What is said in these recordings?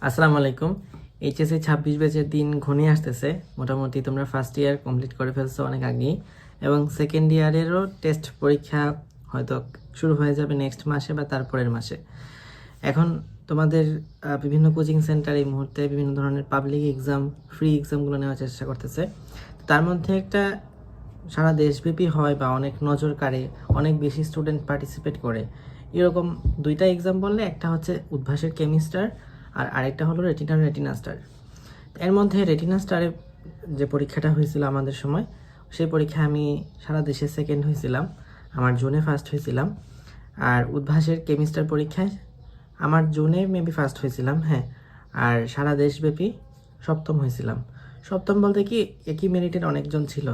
আসসালামু আলাইকুম। এইচএসসি 26 ব্যাচের দিন ঘনিয়ে আসতেছে। মোটামুটি তোমরা ফার্স্ট ইয়ার কমপ্লিট করে ফেলছো অনেক আগেই, এবং সেকেন্ড ইয়ারেরও টেস্ট পরীক্ষা হয়তো শুরু হয়ে যাবে নেক্সট মাসে বা তারপরের মাসে। এখন তোমাদের বিভিন্ন কোচিং সেন্টার এই মুহূর্তে বিভিন্ন ধরনের পাবলিক এক্সাম, ফ্রি এক্সামগুলো নেওয়ার চেষ্টা করতেছে। তার মধ্যে একটা সারা দেশব্যাপী হয় বা অনেক নজর কাড়ে, অনেক বেশি স্টুডেন্ট পার্টিসিপেট করে এরকম দুইটা এক্সাম বললে, একটা হচ্ছে উদ্ভাসের কেমিস্টার আর আরেকটা হলো রেটিনা স্টার। এর মধ্যে রেটিনা স্টারে যে পরীক্ষাটা হয়েছিল আমাদের সময়, সেই পরীক্ষায় আমি সারা দেশে সেকেন্ড হয়েছিলাম, আমার জোনে ফার্স্ট হয়েছিলাম। আর উদ্ভাসের কেমিস্টার পরীক্ষায় আমার জোনে মেবি ফার্স্ট হয়েছিলাম, হ্যাঁ। আর সারা দেশব্যাপী সপ্তম হয়েছিলাম। সপ্তম বলতে কি, একই মেরিটের অনেকজন ছিল,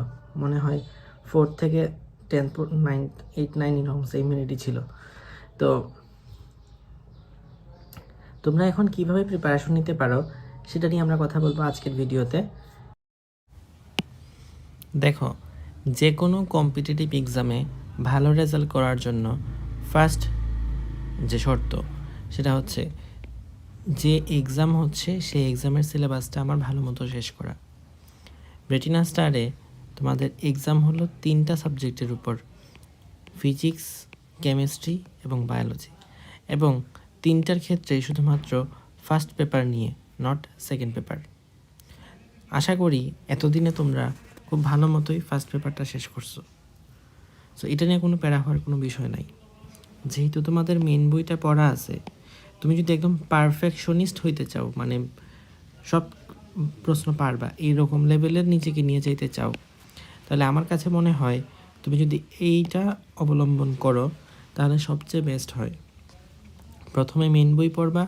মনে হয় 4 থেকে 10, 9, 8, 9 এরকম সেই মেরিটই ছিল। তো তোমরা এখন কিভাবে প্রিপারেশন নিতে পারো সেটা নিয়ে আমরা কথা বলবো আজকের ভিডিওতে। দেখো, যে কোনো কম্পিটিটিভ এক্সামে ভালো রেজাল্ট করার জন্য ফার্স্ট যে শর্ত, সেটা হচ্ছে যে এক্সাম হচ্ছে সেই এক্সামের সিলেবাসটা আমার ভালো মতো শেষ করা। রেটিনা স্টারে তোমাদের এক্সাম হলো 3টা সাবজেক্টের উপর, ফিজিক্স, কেমিস্ট্রি এবং বায়োলজি, এবং 3টার ক্ষেত্রে শুধুমাত্র ফার্স্ট পেপার নিয়ে, নট সেকেন্ড পেপার। আশা করি এতদিনে তোমরা খুব ভালো মতোই ফার্স্ট পেপারটা শেষ করছো। সো এটা নিয়ে কোনো প্যারা হওয়ার কোনো বিষয় নাই। যেহেতু তোমাদের মেন বইটা পড়া আছে, তুমি যদি একদম পারফেকশনিস্ট হইতে চাও, মানে সব প্রশ্ন পারবা এইরকম লেভেলের নিজেকে নিয়ে যাইতে চাও, তাহলে আমার কাছে মনে হয় তুমি যদি এইটা অবলম্বন করো তাহলে সবচেয়ে বেস্ট হয়। প্রথমে মেন বই পড়বা,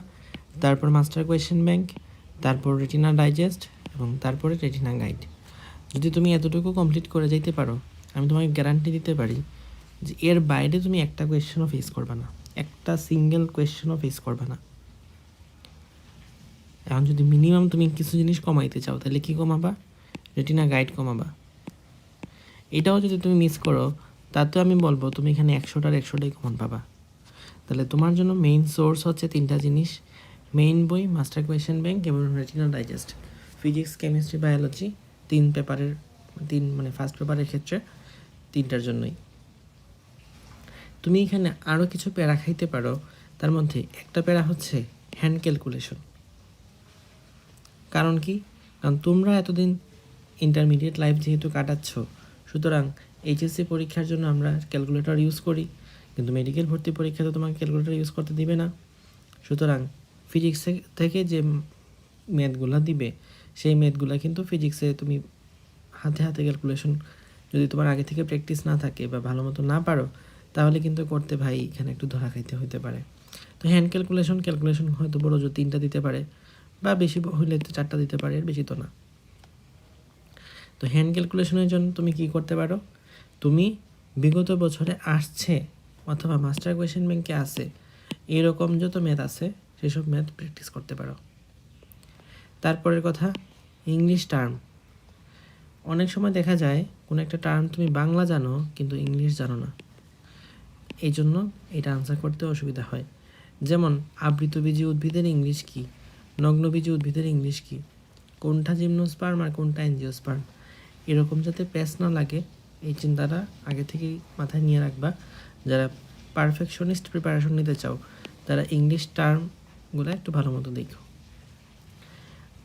তারপর মাস্টার কোয়েশ্চেন ব্যাংক, তারপর রেটিনা ডাইজেস্ট, এবং তারপরে রেটিনা গাইড। যদি তুমি এতটুকু কমপ্লিট করে যাইতে পারো, আমি তোমাকে গ্যারান্টি দিতে পারি যে এর বাইরে তুমি একটা কোয়েশ্চেনও ফেস করবে না, একটা সিঙ্গেল কোয়েশ্চেনও ফেস করবে না। এখন যদি মিনিমাম তুমি কিছু জিনিস কমাইতে চাও, তাহলে কি কমাবা? Retina guide কমাবা। এটাও যদি তুমি মিস করো, তাতেও আমি বলবো তুমি এখানে 100টার 100টাই কমন পাবা। তাহলে তোমার জন্য মেইন সোর্স হচ্ছে 3টা জিনিস: মেইন বই, মাস্টার কোয়েশ্চেন ব্যাংক এবং retina digest. Physics, chemistry, biology 3 পেপারের, মানে ফার্স্ট পেপারের ক্ষেত্রে 3টার জন্যই। তুমি এখানে আরও কিছু প্যারা খাইতে পারো। তার মধ্যে একটা প্যারা হচ্ছে হ্যান্ড ক্যালকুলেশন। কারণ কি? কারণ তোমরা এতদিন ইন্টারমিডিয়েট লাইফ যেহেতু কাটাচ্ছ, সুতরাং এইচএসসি পরীক্ষার জন্য আমরা ক্যালকুলেটর ইউজ করি, কিন্তু মেডিকেল ভর্তি পরীক্ষাতে তোমাকে ক্যালকুলেটর ইউজ করতে দিবে না। সুতরাং ফিজিক্স থেকে যে ম্যাথগুলো দিবে, সেই ম্যাথগুলো কিন্তু ফিজিক্সে তুমি হাতে হাতে ক্যালকুলেশন, যদি তোমার আগে থেকে প্র্যাকটিস না থাকে বা ভালো মতো না পারো, তাহলে কিন্তু করতে ভাই এখানে একটু ধরা খাইতে হতে পারে। তো হ্যান্ড ক্যালকুলেশন হয়তো বড় যে 3টা দিতে পারে, বা বেশি হইলে 4টা দিতে পারে, এর বেশি তো না। তো হ্যান্ড ক্যালকুলেশনের জন্য তুমি কি করতে পারো? তুমি বিগত বছরে আসছে অথবা মাস্টার কোয়েশ্চেন ব্যাংকে আছে এরকম যত ম্যাথ আছে, সেসব ম্যাথ প্র্যাকটিস করতে পারো। তারপরের কথা, ইংলিশ টার্ম। অনেক সময় দেখা যায় কোনো একটা টার্ম তুমি বাংলা জানো কিন্তু ইংলিশ জানো না, এই জন্য এটা আনসার করতে অসুবিধা হয়। যেমন আবৃতবীজী উদ্ভিদের ইংলিশ কি, নগ্নবীজী উদ্ভিদের ইংলিশ কি, কোনটা জিমনোস্পার্ম আর কোনটা এনজিওস্পার্ম, এরকম যাতে প্যাচ না লাগে, এই চিন্তাটা আগে থেকেই মাথায় নিয়ে রাখবা। যারা পারফেকশনিস্ট প্রিপারেশন নিতে চাও, তারা ইংলিশ টার্মগুলো একটু ভালো মতো দেখো।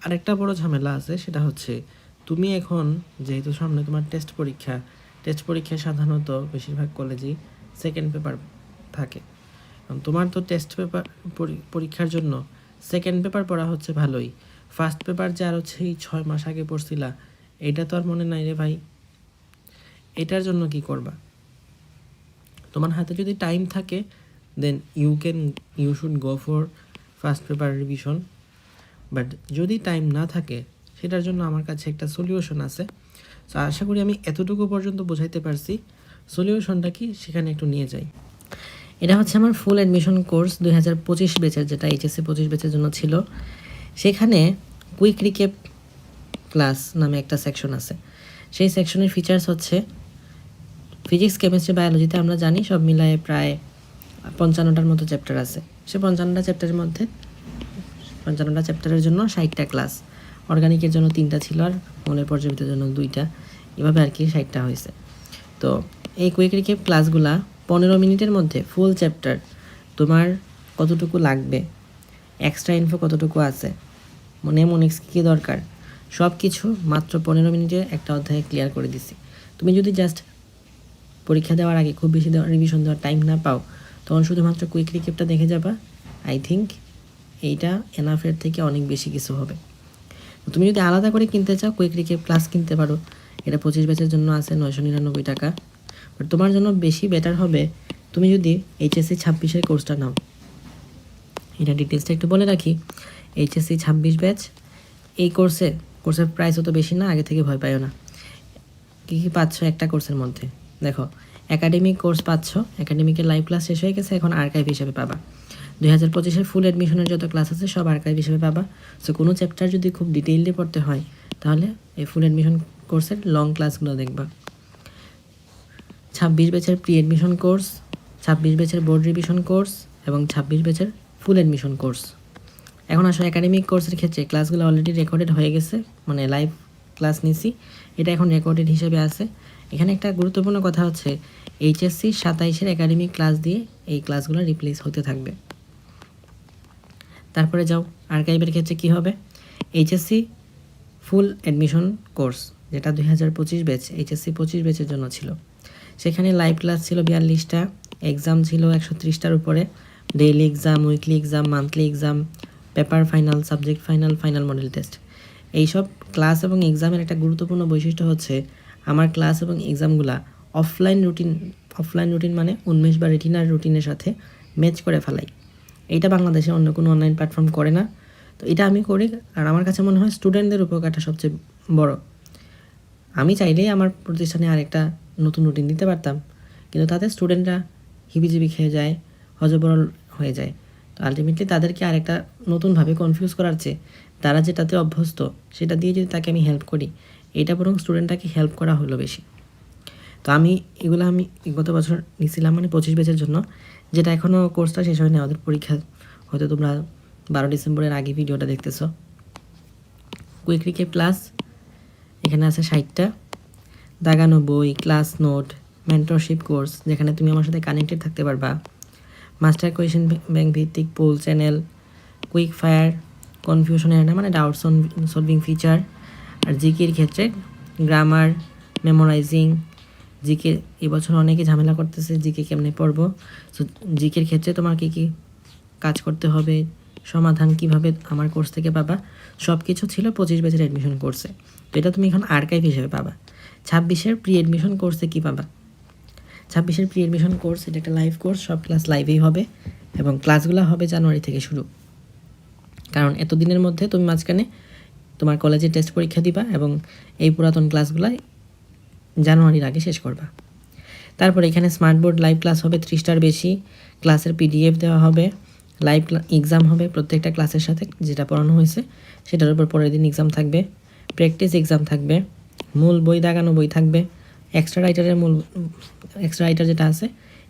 আরেকটা বড় ঝামেলা আছে, সেটা হচ্ছে তুমি এখন যেহেতু সামনে তোমার টেস্ট পরীক্ষায় সাধারণত বেশিরভাগ কলেজেই সেকেন্ড পেপার থাকে। তোমার তো টেস্ট পেপার পরীক্ষার জন্য সেকেন্ড পেপার পড়া হচ্ছে ভালোই, ফার্স্ট পেপার যে আর হচ্ছে এই 6 মাস আগে পড়ছিলা, এটা তো আর মনে নাই রে ভাই। এটার জন্য কি করবা? তোমার হাতে যদি টাইম থাকে, then you should go for first paper revision. But যদি টাইম না থাকে, সেটার জন্য আমার কাছে একটা সলিউশন আছে। তো আশা করি আমি এতটুকু পর্যন্ত বোঝাইতে পারছি। সলিউশনটা কি, সেখানে একটু নিয়ে যাই। এটা হচ্ছে আমার ফুল অ্যাডমিশন কোর্স 2025 ব্যাচের, যেটা এইচএসসি 25 ব্যাচের জন্য ছিল। সেখানে কুইক রিক্যাপ ক্লাস নামে একটা সেকশন আছে। সেই সেকশনের ফিচার্স হচ্ছে ফিজিক্স, কেমিস্ট্রি, বায়োলজিতে আমরা জানি সব মিলায়ে প্রায় 55টার মতো চ্যাপ্টার আছে। সে 55টা চ্যাপ্টারের মধ্যে 55টা চ্যাপ্টারের জন্য 60টা ক্লাস, অর্গানিকের জন্য 3টা ছিল আর মৌলের পর্যাবৃত্তের জন্য 2টা, এভাবে আর কি 60টা হয়েছে। তো এই কুইক রিক্যাপ ক্লাসগুলা 15 মিনিটের মধ্যে ফুল চ্যাপ্টার তোমার কতটুকু লাগবে, এক্সট্রা ইনফো কতটুকু আছে, নেমোনিক্স কী দরকার, সব কিছু মাত্র 15 মিনিটে একটা অধ্যায়ে ক্লিয়ার করে দিছি। তুমি যদি জাস্ট পরীক্ষা দেওয়ার আগে খুব বেশি রিভিশন দেওয়ার টাইম না পাও, তখন শুধুমাত্র কুইক রিক্যাপটা দেখে যাবা। আই থিঙ্ক এইটা এনাফের থেকে অনেক বেশি কিছু হবে। তুমি যদি আলাদা করে কিনতে চাও, কুইক রিক্যাপ ক্লাস কিনতে পারো, এটা 25 ব্যাচের জন্য আছে 999 টাকা। বাট তোমার জন্য বেশি বেটার হবে তুমি যদি HSC 26-এর কোর্সটা নাও। এটা ডিটেলসটা একটু বলে রাখি। HSC 26 ব্যাচ এই কোর্সের প্রাইস অত বেশি না, আগে থেকে ভয় পাইও না। কী কী পাচ্ছ একটা কোর্সের মধ্যে? দেখো, একাডেমিক কোর্স পাচ্ছ, একাডেমিকের লাইভ ক্লাস শেষ হয়ে গেছে, এখন আর্কাইভ হিসেবে পাবা। 2025-এর ফুল অ্যাডমিশনের যত ক্লাস আছে সব আর্কাইভ হিসেবে পাবা। সো কোনো চ্যাপ্টার যদি খুব ডিটেইললি পড়তে হয় তাহলে এই ফুল অ্যাডমিশন কোর্সের লং ক্লাসগুলো দেখবা। 26 ব্যাচের প্রি অ্যাডমিশন কোর্স, 26 ব্যাচের বোর্ড রিভিশন কোর্স এবং 26 ব্যাচের ফুল অ্যাডমিশন কোর্স। এখন আসো একাডেমিক কোর্সের ক্ষেত্রে ক্লাসগুলো অলরেডি রেকর্ডেড হয়ে গেছে, মানে লাইভ ক্লাস নিছি, এটা এখন রেকর্ডেড হিসেবে আছে। এখানে একটা গুরুত্বপূর্ণ কথা হচ্ছে HSC 27-এর একাডেমিক ক্লাস দিয়ে এই ক্লাসগুলো রিপ্লেস হতে থাকবে। তারপরে যাও আর্কাইভের ক্ষেত্রে কি হবে? HSC ফুল অ্যাডমিশন কোর্স, যেটা 2025 ব্যাচ HSC 25 ব্যাচের জন্য ছিল, সেখানে লাইভ ক্লাস ছিল 42টা, এক্সাম ছিল 130টার উপরে, daily exam, weekly exam, monthly exam, paper final, subject final, final model test. এইসব ক্লাস এবং এক্সামের একটা গুরুত্বপূর্ণ বৈশিষ্ট্য হচ্ছে আমার ক্লাস এবং এক্সামগুলা অফলাইন রুটিন মানে উন্মেষ বা রেটিনার রুটিনের সাথে ম্যাচ করে ফেলাই। এইটা বাংলাদেশে অন্য কোনো অনলাইন প্ল্যাটফর্ম করে না। তো এটা আমি করি, আর আমার কাছে মনে হয় স্টুডেন্টদের উপকারটা সবচেয়ে বড়। আমি চাইলেই আমার প্রতিষ্ঠানে আরেকটা নতুন রুটিন দিতে পারতাম, কিন্তু তাতে স্টুডেন্টরা হিবিজিবি খেয়ে যায়, হজবরল হয়ে যায়। তো আলটিমেটলি তাদেরকে আরেকটা নতুনভাবে কনফিউজ করার চেয়ে তারা যেটাতে অভ্যস্ত সেটা দিয়ে যদি তাকে আমি হেল্প করি, এটা বরং স্টুডেন্টটাকে হেল্প করা হলো বেশি। তো আমি গত বছর নিয়েছিলাম, মানে 25 ব্যাচের জন্য, যেটা এখনও কোর্সটা শেষ হয়নি। আমাদের পরীক্ষা হয়তো তোমরা 12 ডিসেম্বরের আগে ভিডিওটা দেখতেছ। কুইক রিক্যাপ ক্লাস এখানে আছে 60টা, দাগানো বই, ক্লাস নোট, মেন্টরশিপ কোর্স যেখানে তুমি আমার সাথে কানেক্টেড থাকতে পারবা, মাস্টার কোয়েশ্চেন ব্যাংক ভিত্তিক poll channel, quick fire, confusion এর না মানে ডাউট সলভিং ফিচার, আর জিকের ক্ষেত্রে গ্রামার, মেমোরাইজিং। জিকে এবছর অনেকে ঝামেলা করতেছে জিকে কেমনে পড়বো। সো জিকের ক্ষেত্রে তোমার কী কী কাজ করতে হবে, সমাধান কিভাবে আমার কোর্স থেকে পাবা, সব কিছু ছিল 25 ব্যাচের অ্যাডমিশন কোর্সে। তো এটা তুমি এখন আর্কাইভ হিসেবে পাবা। 26-এর প্রি অ্যাডমিশন কোর্সে কী পাবা? 26-এর প্রি অ্যাডমিশন কোর্স এটা একটা লাইভ কোর্স, সব ক্লাস লাইভেই হবে এবং ক্লাসগুলো হবে জানুয়ারি থেকে শুরু। কারণ এতদিনের মধ্যে তুমি মাঝখানে তোমার কলেজে টেস্ট পরীক্ষা দিবা এবং এই পুরাতন ক্লাসগুলো জানুয়ারির আগে শেষ করবা। তারপর এখানে স্মার্ট বোর্ড লাইভ ক্লাস হবে 30টার বেশি, ক্লাসের PDF দেওয়া হবে, লাইভ এক্সাম হবে প্রত্যেকটা ক্লাসের সাথে, যেটা পড়ানো হয়েছে সেটার উপর পরের দিন এক্সাম থাকবে, প্র্যাকটিস এক্সাম থাকবে, মূল বই দাগানো বই থাকবে, এক্সট্রা রাইটার যেটা আছে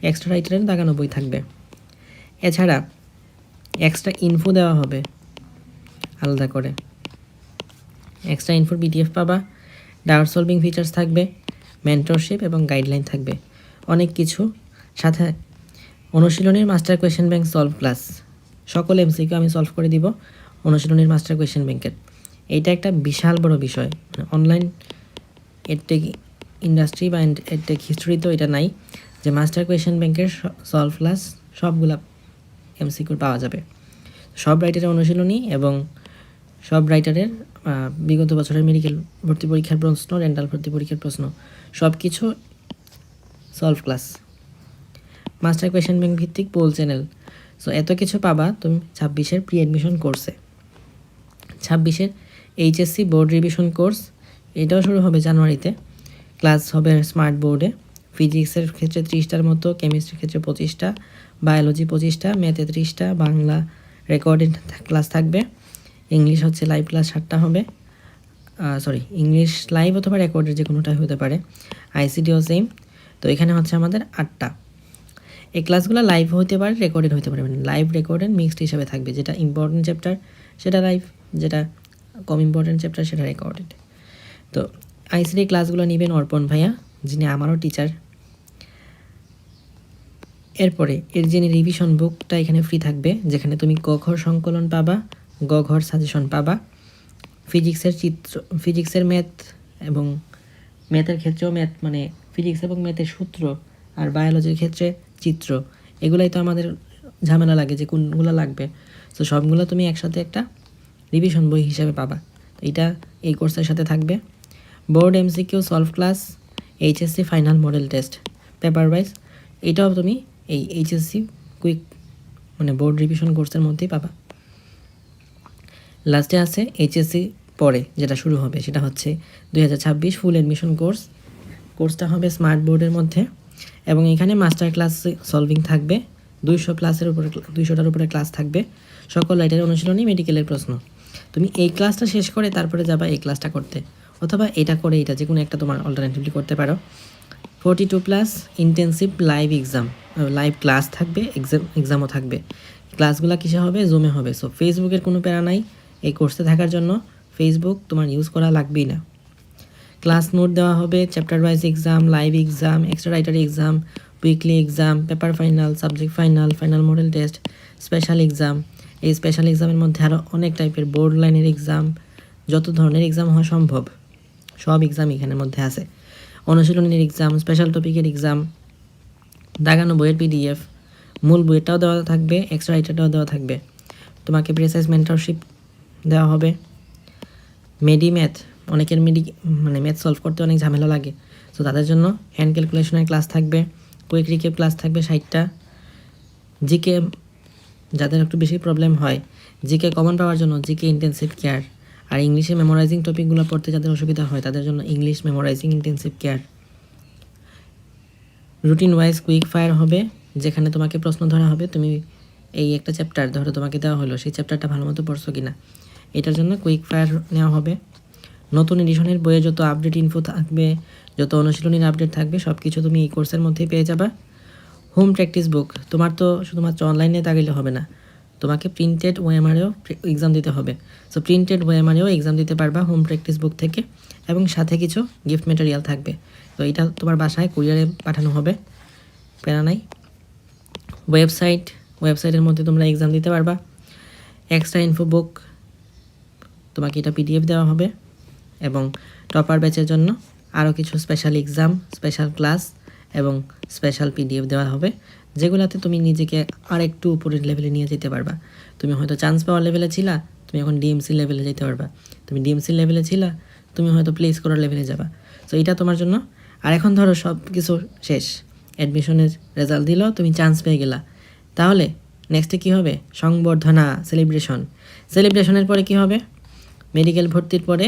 এক্সট্রা রাইটারের দাগানো বই থাকবে। এছাড়া এক্সট্রা ইনফো দেওয়া হবে আলাদা করে, এক্সট্রা ইনফোর PDF পাবা, ডাউট সলভিং ফিচার্স থাকবে, মেন্টরশিপ এবং গাইডলাইন থাকবে, অনেক কিছু। সাথে অনুশীলনীর master question bank solve class, সকল MCQ আমি সলভ করে দিব অনুশীলনীর মাস্টার কোয়েশ্চেন ব্যাংকের। এইটা একটা বিশাল বড় বিষয়, অনলাইন এডটেক ইন্ডাস্ট্রি বা এডটেক হিস্ট্রিতেও এটা নাই যে মাস্টার কোয়েশ্চেন ব্যাংকের সলভ ক্লাস সবগুলা MCQ পাওয়া যাবে। সব রাইটারের অনুশীলনী এবং সব রাইটারের বিগত বছরের মেডিকেল ভর্তি পরীক্ষার প্রশ্ন, ডেন্টাল ভর্তি পরীক্ষার প্রশ্ন, সব কিছু solve class, master question bank ভিত্তিক পোল চ্যানেল। সো এত কিছু পাবা তুমি 26-এর প্রি অ্যাডমিশন কোর্সে। 26-এর HSC বোর্ড রিভিশন কোর্স এটাও শুরু হবে জানুয়ারিতে। ক্লাস হবে স্মার্ট বোর্ডে, ফিজিক্সের ক্ষেত্রে 30টার মতো, কেমিস্ট্রির ক্ষেত্রে 25টা, বায়োলজি 25টা, ম্যাথে 30টা, বাংলা রেকর্ডেড ক্লাস থাকবে, ইংলিশ হচ্ছে লাইভ ক্লাস 7টা হবে, ইংলিশ লাইভ অথবা রেকর্ডের যে কোনোটাই হতে পারে, ICTও সেম। তো এখানে হচ্ছে আমাদের 8টা। এই ক্লাসগুলো লাইভ হতে পারে, রেকর্ডেড হতে পারে, মানে লাইভ রেকর্ডেড মিক্সড হিসাবে থাকবে, যেটা ইম্পর্টেন্ট চ্যাপ্টার সেটা লাইভ, যেটা কম ইম্পর্টেন্ট চ্যাপ্টার সেটা রেকর্ডেড। তো আইসিটি ক্লাসগুলো নেবেন অর্পণ ভাইয়া, যিনি আমারও টিচার। এরপরে এর যিনি রিভিশন বুকটা এখানে ফ্রি থাকবে, যেখানে তুমি ক ঘর সংকলন পাবা, গ ঘর সাজেশন পাবা, ফিজিক্সের ম্যাথ এবং ম্যাথের ক্ষেত্রেও ম্যাথ মানে ফিজিক্স এবং ম্যাথের সূত্র, আর বায়োলজির ক্ষেত্রে চিত্র, এগুলাই তো আমাদের ঝামেলা লাগে যে কোনগুলো লাগবে। তো সবগুলো তুমি একসাথে একটা রিভিশন বই হিসেবে পাবা। এটা এই কোর্সের সাথে থাকবে। Board MCQ solve class, HSC final model test paper wise, এটাও তুমি এই এইচএসসি কুইক মানে বোর্ড রিভিশন কোর্সের মধ্যেই পাবা। লাস্টে আছে এইচএসসি পরে যেটা শুরু হবে, সেটা হচ্ছে 2026 ফুল অ্যাডমিশন কোর্সটা হবে স্মার্ট বোর্ডের মধ্যে, এবং এখানে মাস্টার ক্লাস সলভিং থাকবে, 200টার উপরে ক্লাস থাকবে, সকল রাইটারের অনুশীলনী, মেডিকেলের প্রশ্ন। তুমি এই ক্লাসটা শেষ করে তারপরে যাবা এই ক্লাসটা করতে, অথবা এটা করে এটা যে কোনো একটা তোমার অল্টারনেটিভলি করতে পারো। 42+ ইন্টেন্সিভ লাইভ ক্লাস থাকবে, এক্সামও থাকবে। ক্লাসগুলো কিসে হবে? জুমে হবে। সো ফেসবুকের কোনো প্যারা নাই এই কোর্সে থাকার জন্য, ফেসবুক তোমার ইউজ করা লাগবেই না। ক্লাস নোট দেওয়া হবে, chapter wise exam, live exam, extra রাইটারি exam, weekly exam, paper final, subject final, final model test, special exam. এই স্পেশাল এক্সামের মধ্যে আরও অনেক টাইপের বোর্ড লাইনের এক্সাম, যত ধরনের এক্সাম হওয়া সম্ভব সব এক্সাম এখানের মধ্যে আছে। অনুশীলনের এক্সাম, স্পেশাল টপিকের এক্সাম, দাগানো বইয়ের পিডিএফ, মূল বইটাও দেওয়া থাকবে, এক্সট্রা রাইটারটাও দেওয়া থাকবে। তোমাকে প্রিসাইজ মেন্টরশিপ দেওয়া হবে। ম্যাথ, অনেকের ম্যাথ সলভ করতে অনেক ঝামেলা লাগে, তো তাদের জন্য হ্যান্ড ক্যালকুলেশনের ক্লাস থাকবে, কুইক রিকেপ ক্লাস থাকবে 60টা। জিকে যাদের একটু বেশি প্রবলেম হয়, জিকে কমন পাওয়ার জন্য জিকে ইন্টেন্সিভ কেয়ার, আর ইংলিশে মেমোরাইজিং টপিকগুলো পড়তে যাদের অসুবিধা হয় তাদের জন্য English memorising intensive care. Routine wise quick fire হবে, যেখানে তোমাকে প্রশ্ন ধরা হবে, তুমি এই একটা চ্যাপ্টার ধরো তোমাকে দেওয়া হলো, সেই চ্যাপ্টারটা ভালো মতো পড়ছো কিনা, এটার জন্য কুইক ফায়ার নেওয়া হবে। নতুন এডিশনের বইয়ে যত আপডেট ইনফো থাকবে, যত অনুশীলনীর আপডেট থাকবে, সব কিছু তুমি এই কোর্সের মধ্যেই পেয়ে যাবা। হোম প্র্যাকটিস বুক, তোমার তো শুধুমাত্র অনলাইনে তাকাইলে হবে না, তোমাকে প্রিন্টেড ওএমআরেও এক্সাম দিতে হবে। সো প্রিন্টেড ওএমআরেও এক্সাম দিতে পারবা হোম প্র্যাকটিস বুক থেকে, এবং সাথে কিছু গিফট ম্যাটেরিয়াল থাকবে। তো এটা তোমার বাসায় কুরিয়ারে পাঠানো হবে, প্যারা নাই। ওয়েবসাইটের মধ্যে তোমরা এক্সাম দিতে পারবা। এক্সট্রা ইনফো বুক, তোমাকে এটা পিডিএফ দেওয়া হবে, এবং টপার ব্যাচের জন্য আরও কিছু স্পেশাল এক্সাম, স্পেশাল ক্লাস এবং স্পেশাল পিডিএফ দেওয়া হবে, যেগুলোতে তুমি নিজেকে আর একটু উপরের লেভেলে নিয়ে যেতে পারবা। তুমি হয়তো চান্স পাওয়ার লেভেলে ছিলা, তুমি এখন ডিএমসি লেভেলে যেতে পারবা। তুমি ডিএমসি লেভেলে ছিলা, তুমি হয়তো প্লেস করার লেভেলে যাবা। সো এটা তোমার জন্য। আর এখন ধরো সব কিছু শেষ, অ্যাডমিশনের রেজাল্ট দিল, তুমি চান্স পেয়ে গেলা, তাহলে নেক্সটে কী হবে? সংবর্ধনা, সেলিব্রেশনের পরে কি হবে? মেডিকেল ভর্তির পরে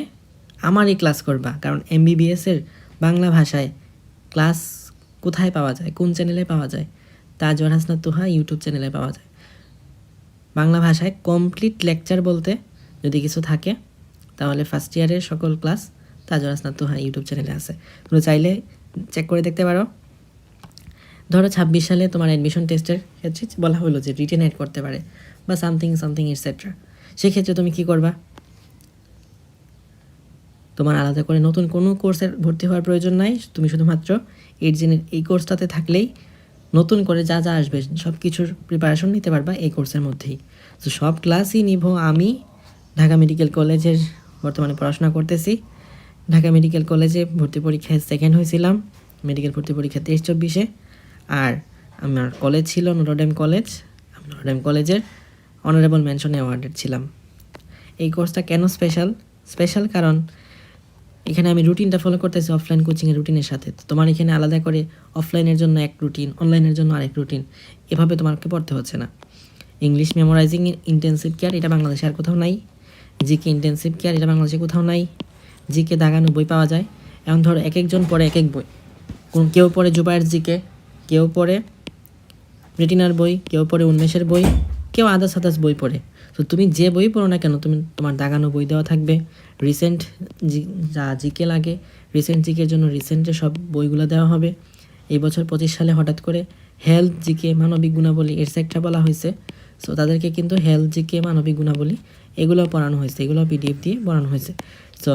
আমারই ক্লাস করবা, কারণ এমবিবিএসের বাংলা ভাষায় ক্লাস কোথায় পাওয়া যায়, কোন চ্যানেলে পাওয়া যায়? তাজওয়ার হাসনাত তুহা ইউটিউব চ্যানেলে পাওয়া যায়। বাংলা ভাষায় কমপ্লিট লেকচার বলতে যদি কিছু থাকে, তাহলে ফার্স্ট ইয়ারের সকল ক্লাস তাজওয়ার হাসনাত তুহা ইউটিউব চ্যানেলে আছে, তুমি চাইলে চেক করে দেখতে পারো। ধরো 26 সালে তোমার অ্যাডমিশন টেস্টের ক্ষেত্রে বলা হলো যে রিটেন অ্যাড করতে পারে বা সামথিং এটসেট্রা, সেক্ষেত্রে তুমি কি করবা? তোমার আলাদা করে নতুন কোনো কোর্সের ভর্তি হওয়ার প্রয়োজন নাই, তুমি শুধুমাত্র এই কোর্সটাতে থাকলেই নতুন করে যা যা আসবে সব কিছুর প্রিপারেশন নিতে পারবা এই কোর্সের মধ্যেই। তো সব ক্লাসই নিব আমি। ঢাকা মেডিকেল কলেজের বর্তমানে পড়াশোনা করতেছি। ঢাকা মেডিকেল কলেজে ভর্তি পরীক্ষায় সেকেন্ড হয়েছিলাম, মেডিকেল ভর্তি পরীক্ষা 23-24-এ। আর আমার কলেজ ছিল নটরডেম কলেজ, আমি নটরডেম কলেজের অনারেবল মেনশনে অ্যাওয়ার্ডেড ছিলাম। এই কোর্সটা কেন স্পেশাল? কারণ এখানে আমি রুটিনটা ফলো করতেছি অফলাইন কোচিংয়ের রুটিনের সাথে। তোমার এখানে আলাদা করে অফলাইনের জন্য এক রুটিন, অনলাইনের জন্য আরেক রুটিন, এভাবে তোমাকে পড়তে হচ্ছে না। ইংলিশ মেমোরাইজিং ইন্টেন্সিভ কেয়ার, এটা বাংলাদেশে আর কোথাও নাই। জিকে ইন্টেন্সিভ কেয়ার, এটা বাংলাদেশে কোথাও নাই। জিকে দাগানো বই পাওয়া যায়। এখন ধরো এক একজন পড়ে এক এক বই, কেউ পড়ে জুবায়ের জিকে, কেউ পড়ে রেটিনার বই, কেউ পড়ে উন্মেষের বই, কেউ আদার্স বই পড়ে। তো তুমি যে বই পড়ো না কেন, তোমার দাগানো বই দেওয়া থাকবে। রিসেন্ট যা জিকে লাগে, রিসেন্ট জিকের জন্য রিসেন্টের সব বইগুলো দেওয়া হবে। এই বছর 25 সালে হঠাৎ করে হেলথ জিকে, মানবিক গুণাবলী এটসেট্রা বলা হয়েছে। সো তাদেরকে কিন্তু হেলথ জিকে, মানবিক গুণাবলী এগুলো পড়ানো হয়েছে, এগুলো পিডিএফ দিয়ে পড়ানো হয়েছে। সো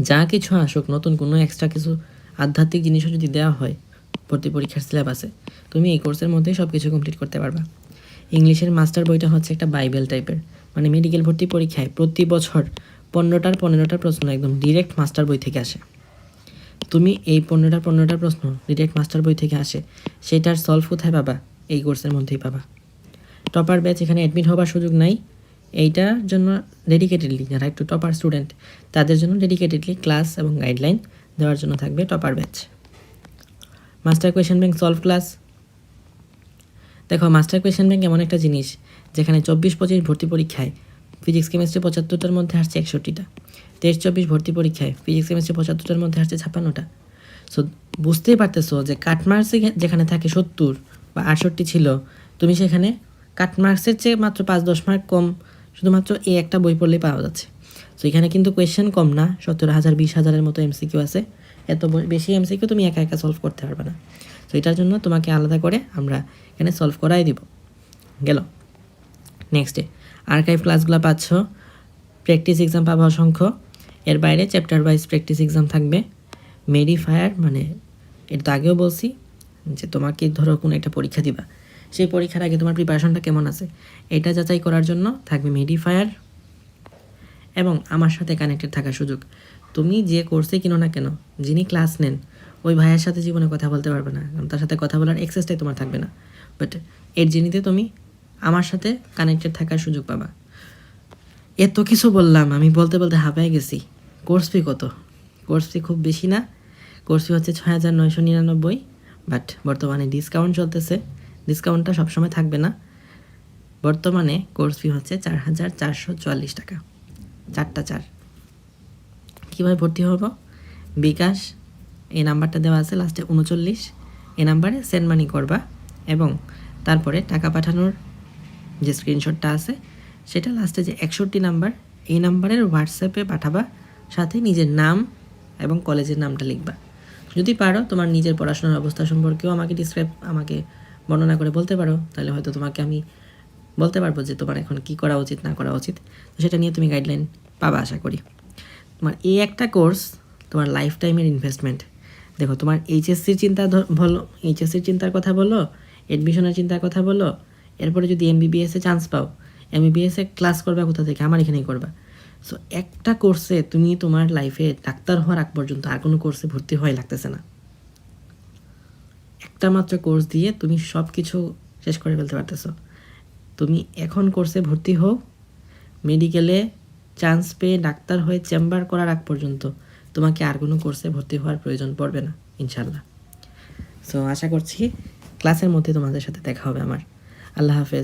যা কিছু আসুক, নতুন কোনো এক্সট্রা কিছু আধ্যাত্মিক জিনিসও যদি দেওয়া হয় ভর্তি পরীক্ষার সিলেবাসে, তুমি এই কোর্সের মধ্যেই সব কিছু কমপ্লিট করতে পারবা। ইংলিশের মাস্টার বইটা হচ্ছে একটা বাইবেল টাইপের, মানে মেডিকেল ভর্তি পরীক্ষায় প্রতি বছর 15টার প্রশ্ন একদম ডিরেক্ট মাস্টার বই থেকে আসে। তুমি এই 15টার প্রশ্ন ডিরেক্ট মাস্টার বই থেকে আসে, সেটার সলভ কোথায় পাবা? এই কোর্সের মধ্যেই পাবা। টপার ব্যাচ এখানে অ্যাডমিট হবার সুযোগ নাই। এইটার জন্য ডেডিকেটেডলি যারা একটু টপার স্টুডেন্ট তাদের জন্য ডেডিকেটেডলি ক্লাস এবং গাইডলাইন দেওয়ার জন্য থাকবে topper batch. Master question bank solve class. দেখো, মাস্টার কোয়েশ্চেন ব্যাংক এমন একটা জিনিস যেখানে 24-25 ভর্তি পরীক্ষায় ফিজিক্স কেমিস্ট্রি 75টার মধ্যে আসছে 61টা, 23-24 ভর্তি পরীক্ষায় ফিজিক্স কেমিস্ট্রি 75টার মধ্যে আসছে 56টা। সো বুঝতেই পারতেছো যে কাটমার্কসে যেখানে থাকে 70 বা 68 ছিল, তুমি সেখানে কাটমার্কসের চেয়ে মাত্র 5-10 মার্ক কম শুধুমাত্র এই একটা বই পড়লেই পাওয়া যাচ্ছে। সো এখানে কিন্তু কোয়েশ্চেন কম না, 17,000 20,000-এর মতো এমসিকিউ আছে। এত বেশি এমসিকিউ তুমি একা একা সলভ করতে পারবে না। সো এটার জন্য তোমাকে আলাদা করে আমরা এখানে সলভ করাই দিব। গেল নেক্সটে আর্কাইভ ক্লাসগুলো পাচ্ছ, প্র্যাকটিস এক্সাম পাবা অসংখ্য। এর বাইরে চ্যাপ্টার ওয়াইজ প্র্যাকটিস এক্সাম থাকবে। মেডিফায়ার মানে এটা তো আগেও বলছি যে তোমাকে ধরো কোনো একটা পরীক্ষা দিবা, সেই পরীক্ষার আগে তোমার প্রিপারেশনটা কেমন আছে এটা যাচাই করার জন্য থাকবে মেডিফায়ার এবং আমার সাথে কানেক্টেড থাকার সুযোগ। তুমি যে কোর্সে কিনো না কেন, যিনি ক্লাস নেন ওই ভাইয়ের সাথে জীবনে কথা বলতে পারবে না, কারণ তার সাথে কথা বলার এক্সেসটাই তোমার থাকবে না। বাট এর জিনিসে তুমি আমার সাথে কানেক্টেড থাকার সুযোগ পাবা। এত কিছু বললাম, আমি বলতে বলতে হাঁপায় গেছি। কোর্স ফি কত? কোর্স ফি খুব বেশি না, কোর্স ফি হচ্ছে 6,999, বাট বর্তমানে ডিসকাউন্ট চলতেছে। ডিসকাউন্টটা সবসময় থাকবে না। বর্তমানে কোর্স ফি হচ্ছে 4,444 টাকা, 4টা 4। কীভাবে ভর্তি হব? বিকাশ এই নাম্বারটা দেওয়া আছে লাস্টে 39, এই নাম্বারে সেন্ড মানি করবা এবং তারপরে টাকা পাঠানোর যে স্ক্রিনশটটা আছে সেটা লাস্টে যে 61 নাম্বার, এই নাম্বারের হোয়াটসঅ্যাপে পাঠাবা, সাথে নিজের নাম এবং কলেজের নামটা লিখবা। যদি পারো তোমার নিজের পড়াশোনার অবস্থা সম্পর্কেও আমাকে বর্ণনা করে বলতে পারো, তাহলে হয়তো তোমাকে আমি বলতে পারবো যে তোমার এখন কী করা উচিত না করা উচিত। তো সেটা নিয়ে তুমি গাইডলাইন পাবা আশা করি। তোমার এই একটা কোর্স তোমার লাইফ টাইমের ইনভেস্টমেন্ট। দেখো, তোমার এইচএসসির চিন্তার কথা বলো, অ্যাডমিশনের চিন্তার কথা বলো, এরপরে যদি এমবিবিএসে চান্স পাও, এমবিবিএসে ক্লাস করবা কোথা থেকে? আমার এখানেই করবা। সো একটা কোর্সে তুমি তোমার লাইফে ডাক্তার হওয়ার আগ পর্যন্ত আর কোনো কোর্সে ভর্তি হওয়াই লাগতেছে না। একটা মাত্র কোর্স দিয়ে তুমি সব কিছু শেষ করে ফেলতে পারতেছো। তুমি এখন কোর্সে ভর্তি হও, মেডিকেলে চান্স পেয়ে ডাক্তার হয়ে চেম্বার করার আগ পর্যন্ত তোমাকে আর কোনো কোর্সে ভর্তি হওয়ার প্রয়োজন পড়বে না ইনশাল্লাহ। সো আশা করছি ক্লাসের মধ্যে তোমাদের সাথে দেখা হবে আমার। আল্লাহ হাফেজ।